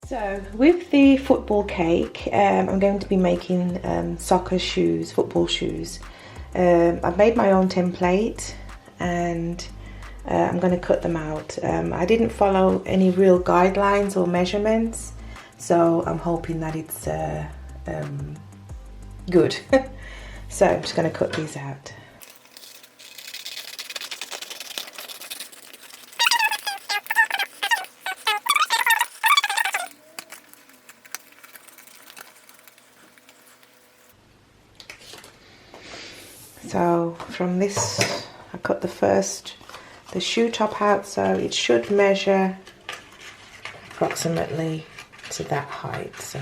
So with the football cake, I'm going to be making soccer shoes, football shoes. I've made my own template and I'm going to cut them out. I didn't follow any real guidelines or measurements, so I'm hoping that it's good. So I'm just going to cut these out. So from this, I cut the shoe top out, so it should measure approximately to that height. So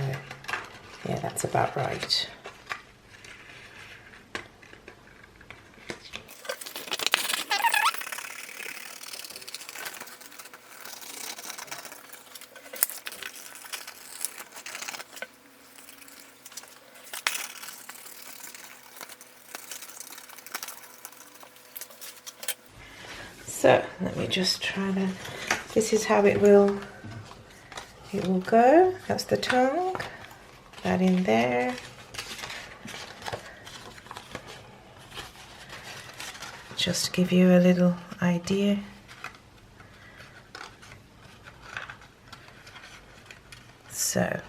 yeah, that's about right. So let me just try to, this is how it will go. That's the tongue, that in there. Just to give you a little idea. So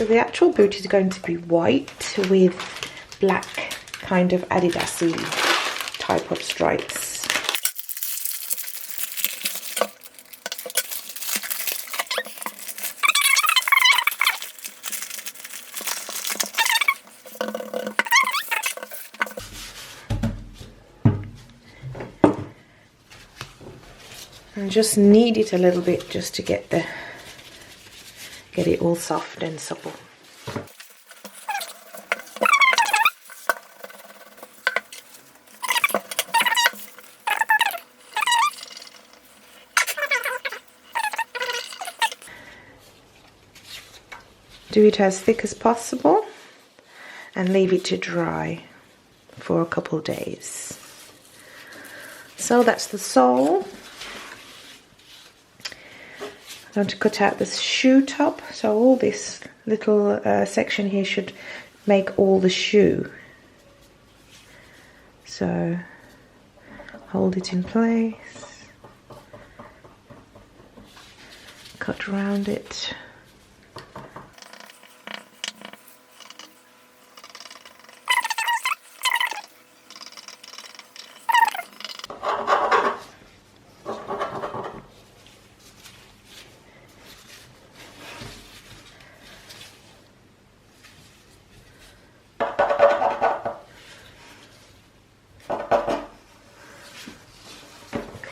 the actual boot is going to be white with black kind of Adidas-y type of stripes. And just knead it a little bit just to get it all soft and supple. Do it as thick as possible and leave it to dry for a couple days. So that's the sole. I'm going to cut out the shoe top, so all this little section here should make all the shoe. So hold it in place, cut around it.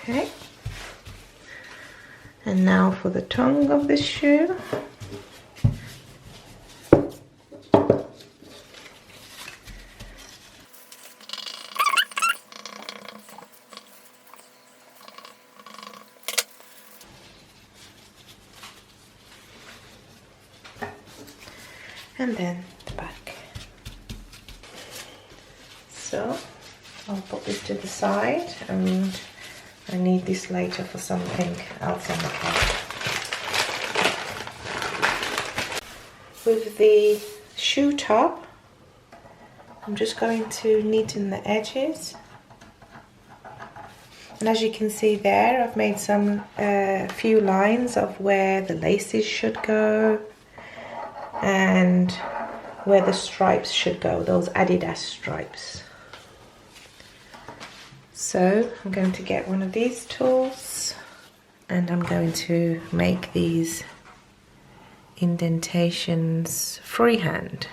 Okay, and now for the tongue of the shoe. And then the back. So I'll put this to the side, and I need this later for something else on the cake. With the shoe top, I'm just going to neaten the edges. And as you can see there, I've made some few lines of where the laces should go and where the stripes should go, those Adidas stripes. So I'm going to get one of these tools and I'm going to make these indentations freehand.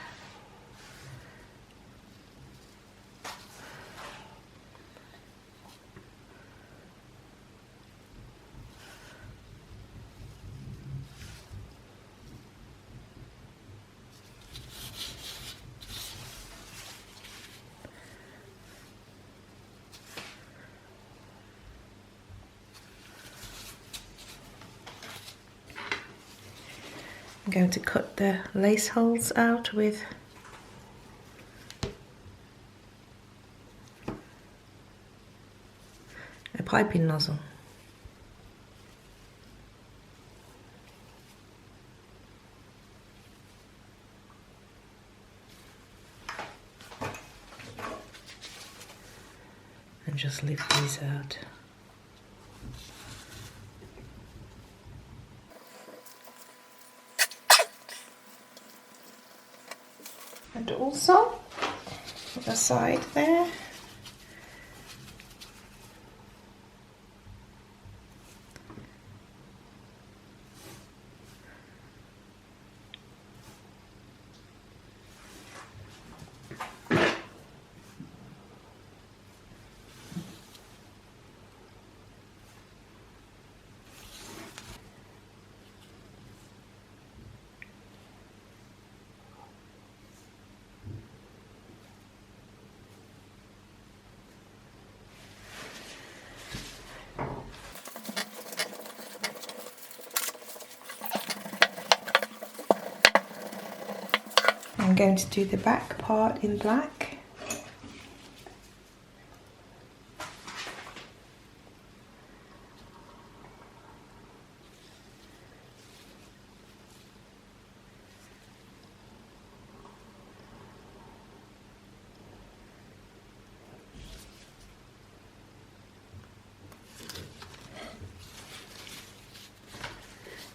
I'm going to cut the lace holes out with a piping nozzle. And just lift these out. And also the side there. I'm going to do the back part in black.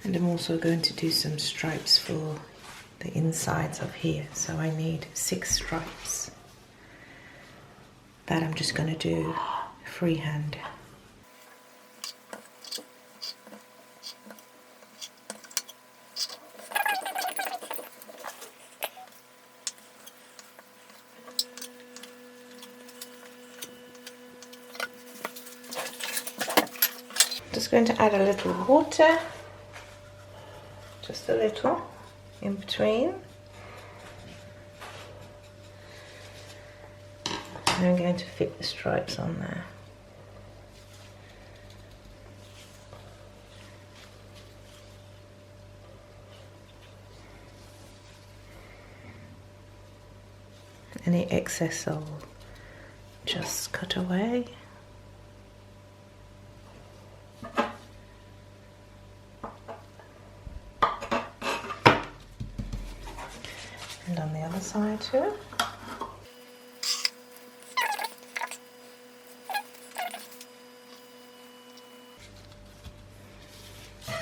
And I'm also going to do some stripes for the insides of here, so I need 6 stripes that I'm just going to do freehand. Just going to add a little water, just a little in between. And I'm going to fit the stripes on there. Any excess I'll just cut away. And on the other side too. Let's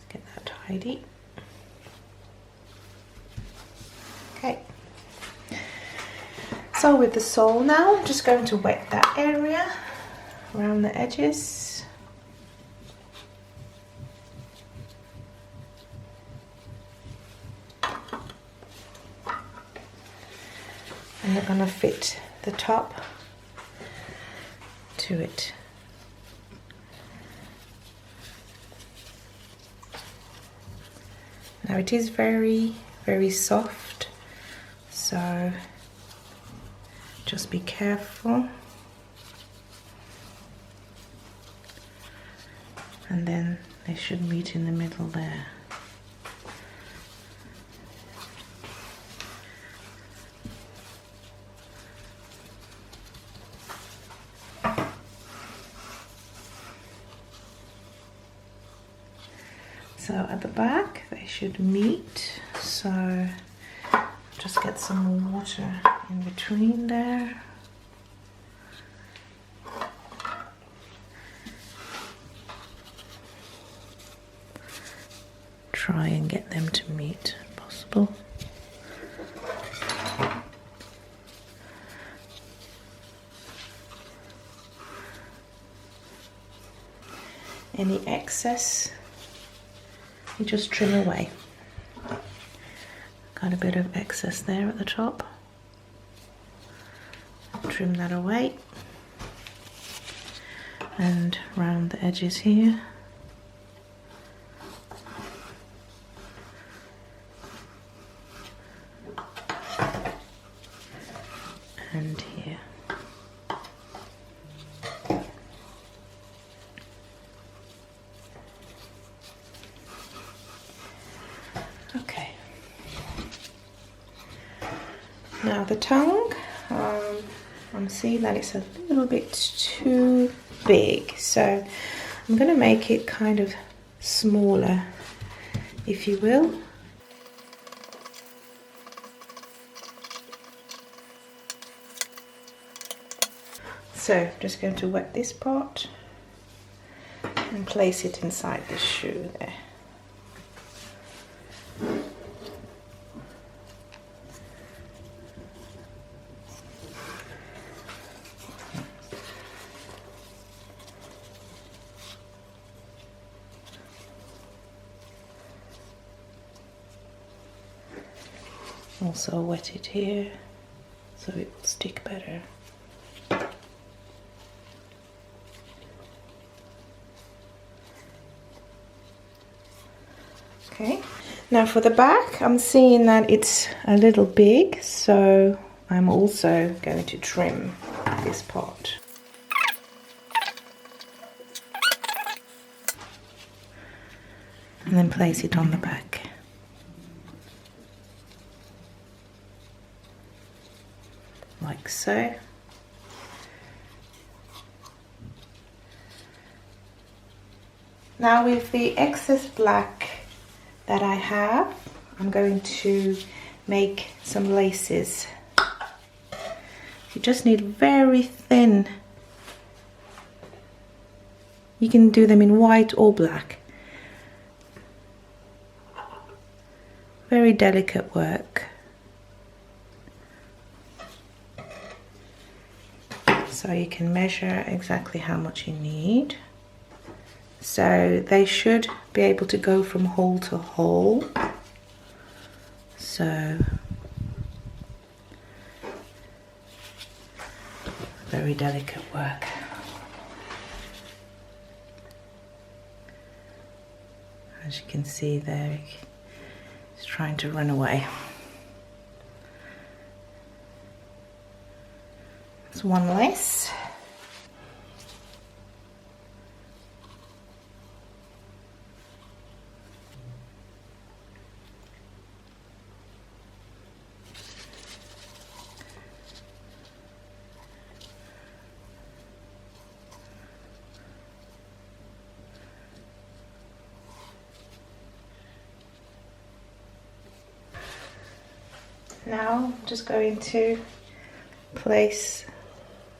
get that tidy. Okay. So with the sole now, I'm just going to wet that area around the edges. And they're going to fit the top to it. Now it is very, very soft, so just be careful. And then they should meet in the middle there. So at the back they should meet, so just get some water in between there. Try and get them to meet if possible. Any excess you just trim away. Got a bit of excess there at the top. Trim that away. And round the edges here. And here. Okay. Now the tongue, I'm seeing that it's a little bit too big, so I'm going to make it kind of smaller, if you will. So I'm just going to wet this part and place it inside the shoe there. Also wet it here so it will stick better. Okay, now for the back, I'm seeing that it's a little big, so I'm also going to trim this part. And then place it on the back. Like so. Now with the excess black that I have, I'm going to make some laces. You just need very thin. You can do them in white or black. Very delicate work. So you can measure exactly how much you need. So they should be able to go from hole to hole. So very delicate work. As you can see there, he's trying to run away. It's one less. Now I'm just going to place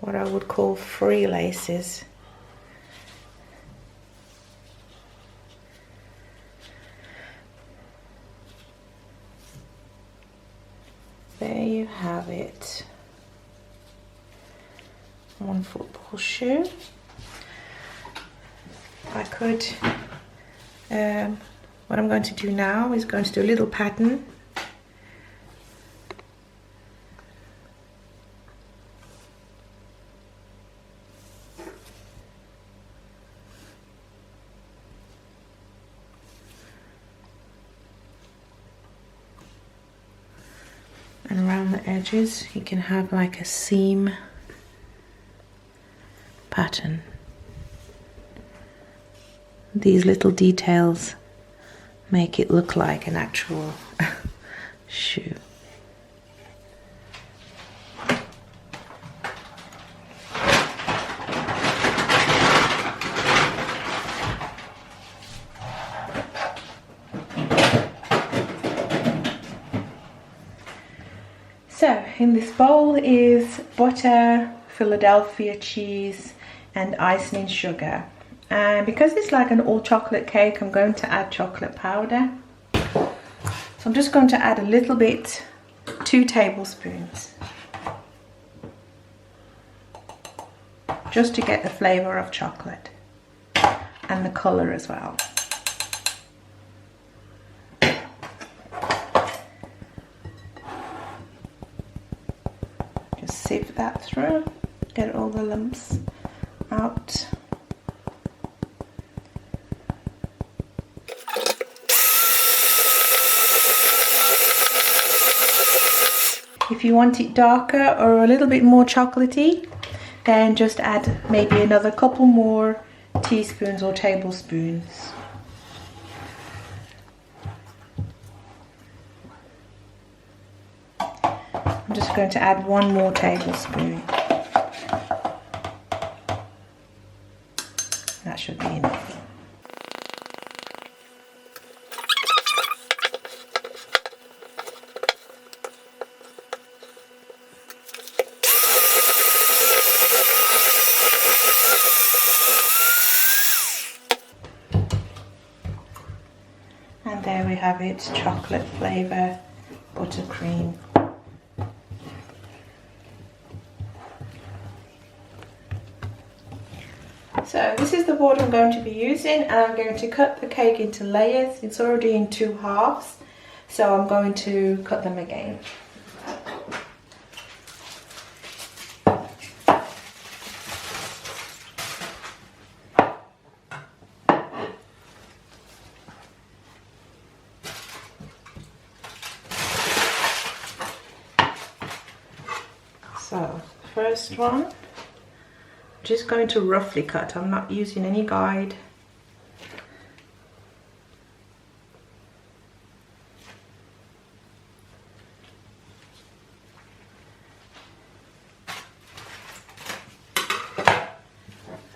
what I would call free laces. There you have it. One football shoe. I could, what I'm going to do now is going to do a little pattern. And around the edges you can have like a seam pattern. These little details make it look like an actual shoe. So in this bowl is butter, Philadelphia cheese and icing and sugar. And because it's like an all chocolate cake, I'm going to add chocolate powder. So I'm just going to add a little bit, 2 tablespoons. Just to get the flavor of chocolate and the color as well. Just sieve that through, get all the lumps out. If you want it darker or a little bit more chocolatey, then just add maybe another couple more teaspoons or tablespoons. I'm just going to add 1 more tablespoon. have it, chocolate flavour, buttercream. So this is the board I'm going to be using, and I'm going to cut the cake into layers. It's already in 2 halves, so I'm going to cut them again. So first one, just going to roughly cut. I'm not using any guide.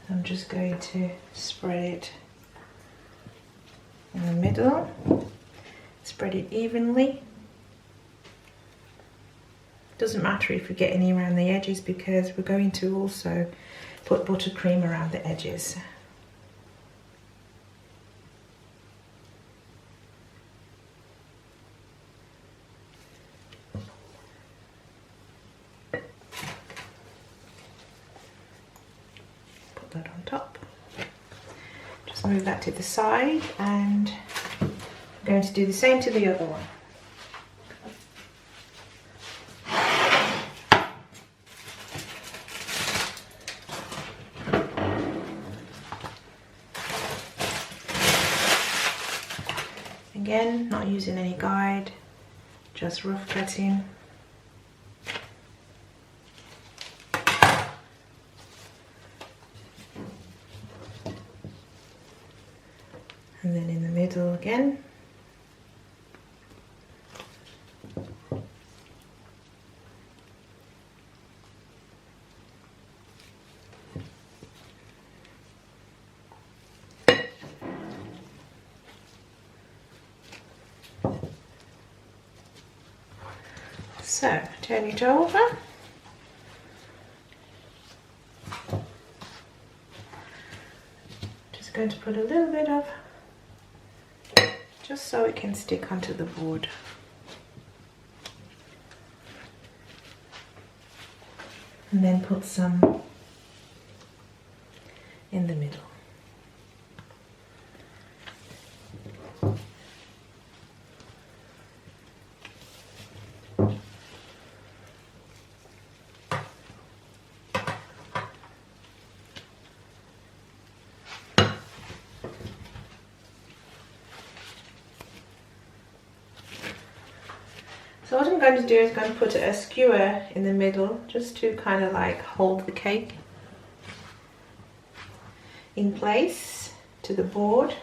I'm just going to spread it in the middle, spread it evenly. Doesn't matter if we get any around the edges, because we're going to also put buttercream around the edges. Put that on top. Just move that to the side, and I'm going to do the same to the other one. Again, not using any guide, just rough cutting. And then in the middle again. So, turn it over. Just going to put a little bit of, just so it can stick onto the board. And then put some in the middle. So what I'm going to do is going to put a skewer in the middle, just to kind of like hold the cake in place to the board.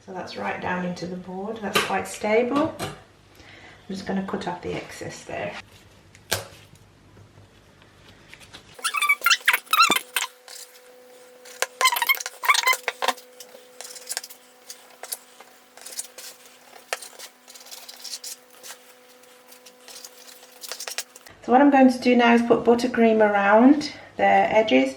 So that's right down into the board. That's quite stable. I'm just going to cut off the excess there. So what I'm going to do now is put buttercream around the edges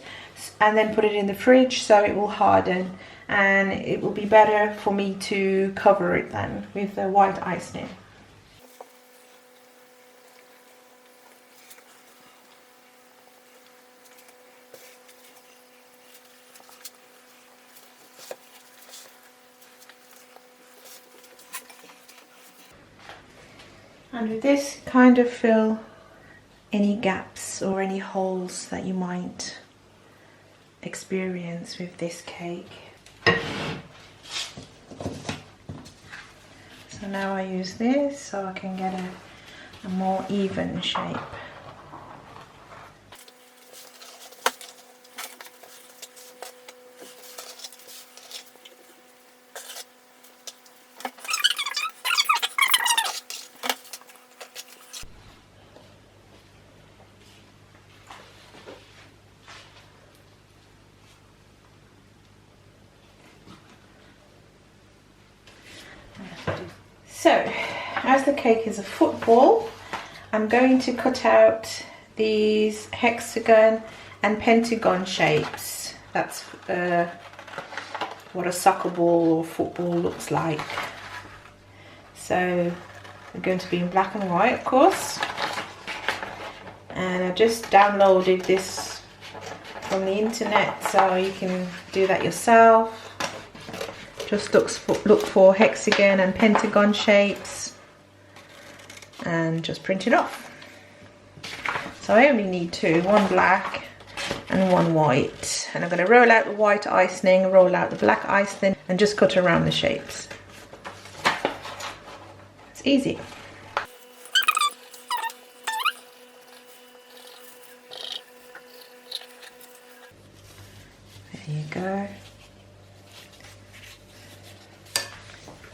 and then put it in the fridge so it will harden, and it will be better for me to cover it then with the white icing. And with this, kind of fill any gaps or any holes that you might experience with this cake. So now I use this so I can get a more even shape. So, as the cake is a football, I'm going to cut out these hexagon and pentagon shapes. That's what a soccer ball or football looks like. So they're going to be in black and white, of course. And I just downloaded this from the internet, so you can do that yourself. Just look for hexagon and pentagon shapes and just print it off. So I only need two, one black and one white. And I'm going to roll out the white icing, roll out the black icing, and just cut around the shapes. It's easy. There you go.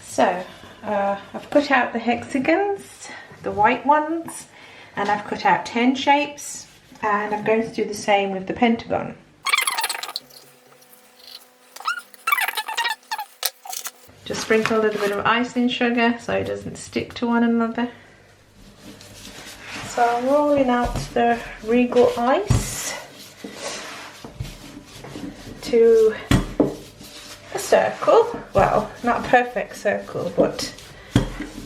So I've cut out the hexagons, the white ones, and I've cut out 10 shapes, and I'm going to do the same with the pentagon. Just sprinkle a little bit of icing sugar so it doesn't stick to one another. So I'm rolling out the Regal ice to a circle. Well, not a perfect circle, but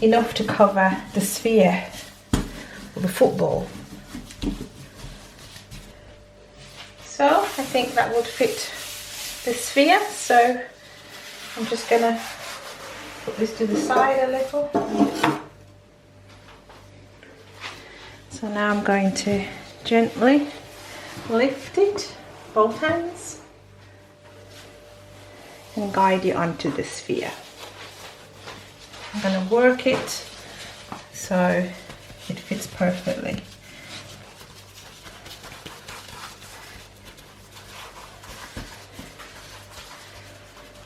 enough to cover the sphere or the football. So I think that would fit the sphere, so I'm just gonna put this to the side a little. So now I'm going to gently lift it, both hands, and guide it onto the sphere. I'm going to work it so it fits perfectly.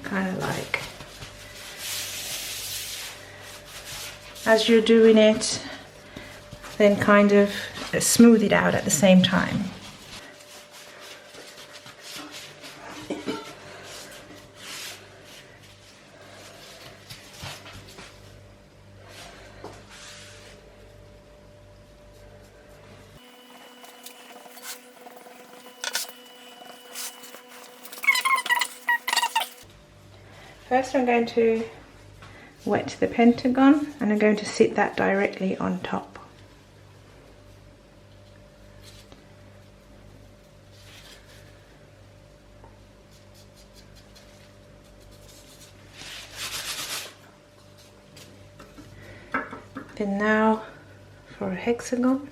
Kind of like as you're doing it, then kind of smooth it out at the same time. First I'm going to wet the pentagon, and I'm going to sit that directly on top. Then now for a hexagon.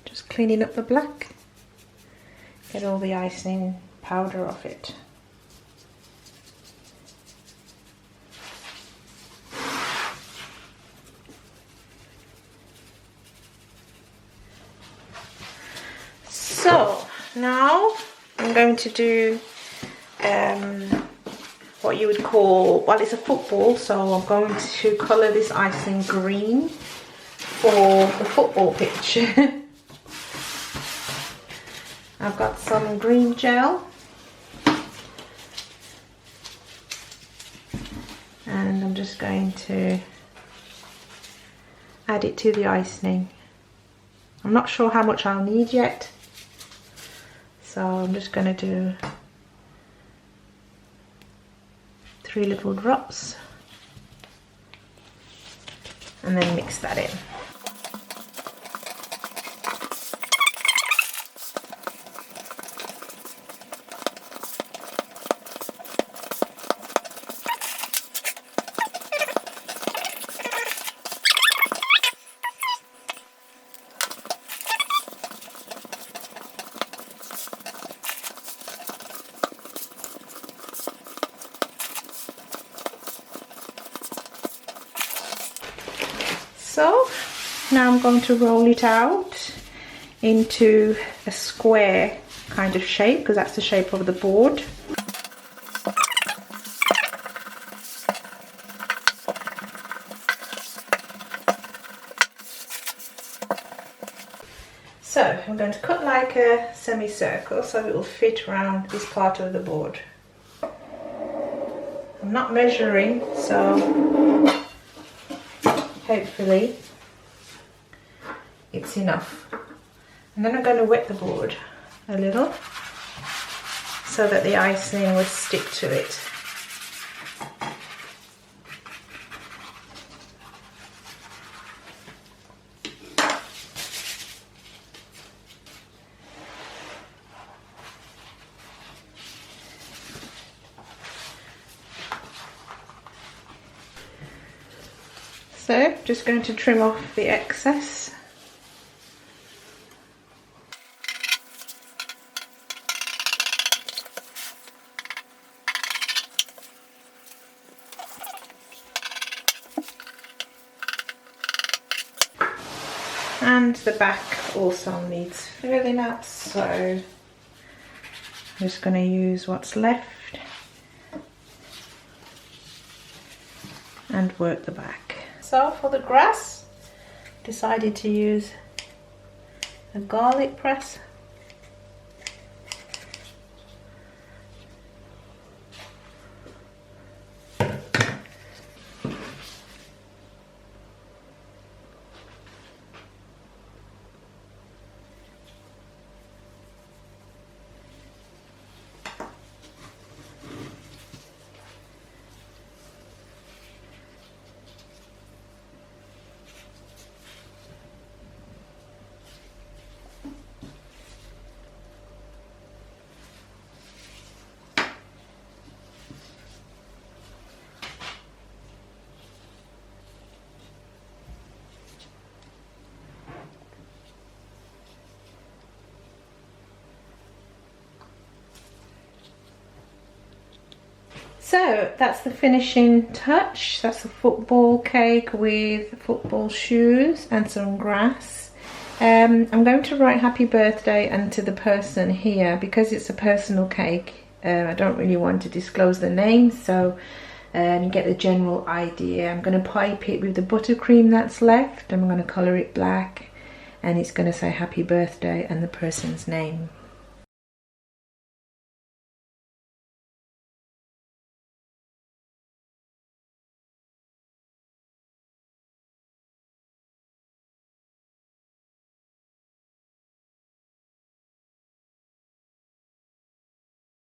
Just cleaning up the black, get all the icing powder off it. So now I'm going to do what you would call, well, it's a football, so I'm going to colour this icing green for the football pitch. I've got some green gel. And I'm just going to add it to the icing. I'm not sure how much I'll need yet, so I'm just going to do 3 little drops and then mix that in. So now I'm going to roll it out into a square kind of shape, because that's the shape of the board. So I'm going to cut like a semicircle so it will fit around this part of the board. I'm not measuring, so hopefully it's enough. And then I'm going to wet the board a little so that the icing would stick to it. So, just going to trim off the excess. And the back also needs filling up, so I'm just going to use what's left and work the back. So for the grass, decided to use a garlic press. So that's the finishing touch. That's a football cake with football shoes and some grass. I'm going to write happy birthday and to the person here, because it's a personal cake. I don't really want to disclose the name, so you get the general idea. I'm going to pipe it with the buttercream that's left. I'm going to colour it black, and it's going to say happy birthday and the person's name.